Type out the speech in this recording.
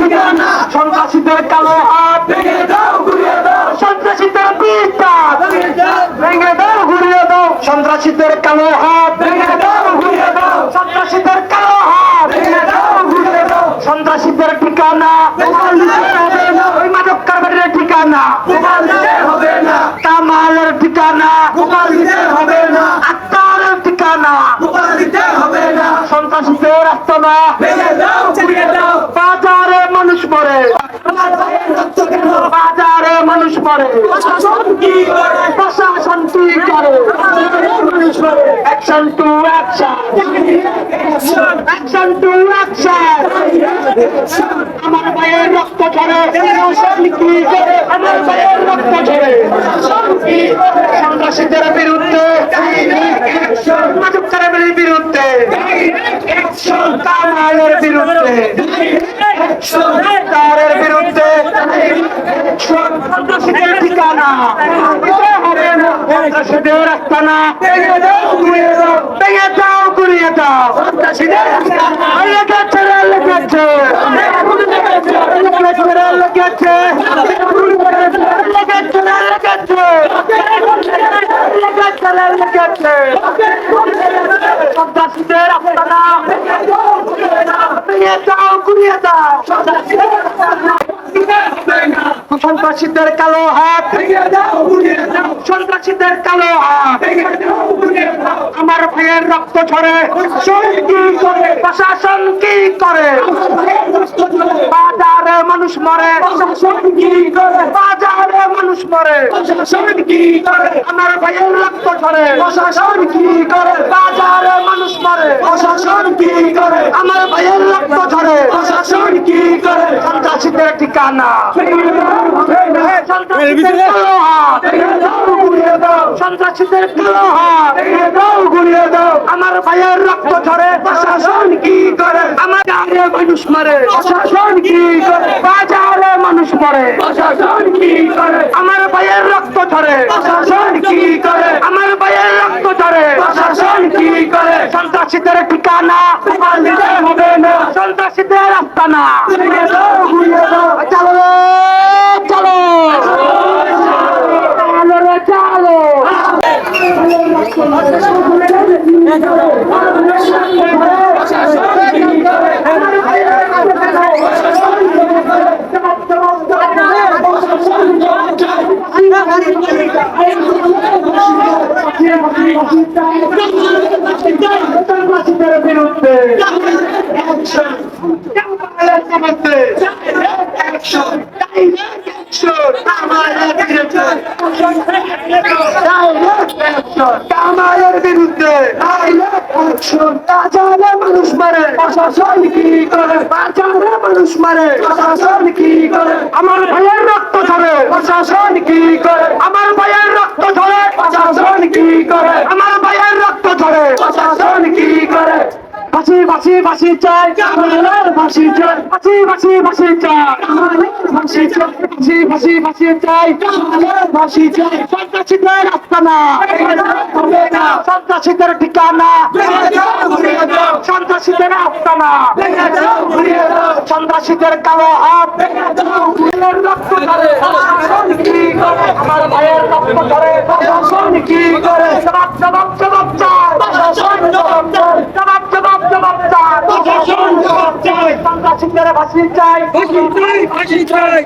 ঠিকানা, সন্ত্রাসীদের কালো হাত ভেঙে দাও ঘুরিয়ে দাও, সন্ত্রাসীদের পিঠটান ভেঙে দাও, ভেঙে দাও ঘুরিয়ে দাও সন্ত্রাসীদের কালো হাত ভেঙে দাও ঘুরিয়ে দাও, সন্ত্রাসীদের কালো হাত ভেঙে দাও ঘুরিয়ে দাও, সন্ত্রাসীদের ঠিকানা প্রমাণ দিতে হবে না, ওই মাদক কারবারের ঠিকানা প্রমাণ দিতে হবে না, কামালের ঠিকানা প্রমাণ দিতে হবে না, আক্তারের ঠিকানা প্রমাণ দিতে হবে না, সন্ত্রাসীদের আস্তানা ভেঙে দাও ঘুরিয়ে দাও, বাজারে মানুষ মরে আমার ভাইয়ের রক্ত কেন, বাজারে মানুষ মরে প্রশাসন কি করে, প্রশাসন কি করে মানুষ করে, action to action action to action আমার ভাইয়ের রক্ত ঝরে প্রশাসন কি করে আমার ভাইয়ের রক্ত ঝরে সন্ত্রাসীদের বিরুদ্ধে মাদক কারবারির বিরুদ্ধে কামালের বিরুদ্ধে তারের বিরুদ্ধে সন্ত্রাসীদের ঠিকানা দিতে হবে না সন্ত্রাসীদের আস্তানা ভেঙে দাও ঘুরিয়ে দাও ভেঙে দাও ঘুরিয়ে দাও সন্ত্রাসীদের আস্তানা লেগেছে রে লেগেছে লেগেছে রে লেগেছে লেগেছে রে লেগেছে লেগেছে রে লেগেছে সন্ত্রাসীদের আস্তানা ভেঙে দাও ঘুরিয়ে দাও সন্ত্রাসীদের কালো হাত ভেঙে দাও ঘুরিয়ে দাও, সন্ত্রাসীদের কালো হাত ভেঙে দাও ঘুরিয়ে দাও, আমার ভাইয়ের রক্ত ঝরে কি করে প্রশাসন কি করে বাজারে মানুষ মরে প্রশাসন কি করে, বাজারে মানুষ মরে প্রশাসন কি করে, আমার ভাইয়ের রক্ত ঝরে প্রশাসন কি করে, বাজারে মানুষ মরে প্রশাসন কি করে, আমার ভাইয়ের রক্ত ঝরে প্রশাসন কি করে, সন্ত্রাসীদের ঠিকানা ভেঙে দাও, সন্ত্রাসীদের কালো হাত ভেঙে দাও ঘুরিয়ে দাও, সন্ত্রাসীদের কালো হাত ভেঙে দাও ঘুরিয়ে দাও, আমার ভাইয়ের রক্ত ঝরে প্রশাসন কি করে, আমার গায়ে মানুষ মরে প্রশাসন কি করে, বাজারে মানুষ মরে প্রশাসন কি করে, আমার ভাইয়ের রক্ত ঝরে প্রশাসন কি করে, আমার ভাইয়ের রক্ত ঝরে প্রশাসন কি করে, সন্ত্রাসীদের ঠিকানা প্রমাণ দিতে হবে না, সন্ত্রাসীদের আস্তানা ভেঙে দাও ঘুরিয়ে দাও, চলো রে চলো চলো রে চলো প্রশাসন কি করে, সন্ত্রাসীদের বিরুদ্ধে কামালের বিরুদ্ধে কামালের বিরুদ্ধে কামালের বিরুদ্ধে বাজারে মানুষ মারে প্রশাসন কি করে, বাজারে মানুষ মারে প্রশাসন কি করে, আমার ভাইয়ের রক্ত ঝরে প্রশাসন কি করে, আমার ভাইয়ের রক্ত ঝরে প্রশাসন কি করে, আমার ভাইয়ের রক্ত ঝরে প্রশাসন কি করে, ফাঁসি ফাঁসি ফাঁসি চাই কামালের ফাঁসি চাই, ফাঁসি ফাঁসি ফাঁসি চাই কামালের ফাঁসি চাই, ফাঁসি ফাঁসি ফাঁসি চাই কামালের ফাঁসি চাই, সন্ত্রাসীদের আস্তানা ভেঙে দাও হবে না, সন্ত্রাসীদের ঠিকানা ভেঙে দাও ঘুরিয়ে দাও, সন্ত্রাসীদের আস্তানা ভেঙে দাও ঘুরিয়ে দাও, সন্ত্রাসীদের কালো হাত ভেঙে দাও ঘুরিয়ে ভাইয়ের রক্ত ঝরে প্রশাসন কি করে, আমার ভাইয়ের রক্ত ঝরে প্রশাসন কি করে, জবাব জবাব জবাব চাই প্রশাসন জবাব চাই, জবাব জবাব জবাব চাই প্রশাসন জবাব চাই, সন্ত্রাসীদের ফাঁসি চাই ফাঁসি চাই, ফাঁসি চাই।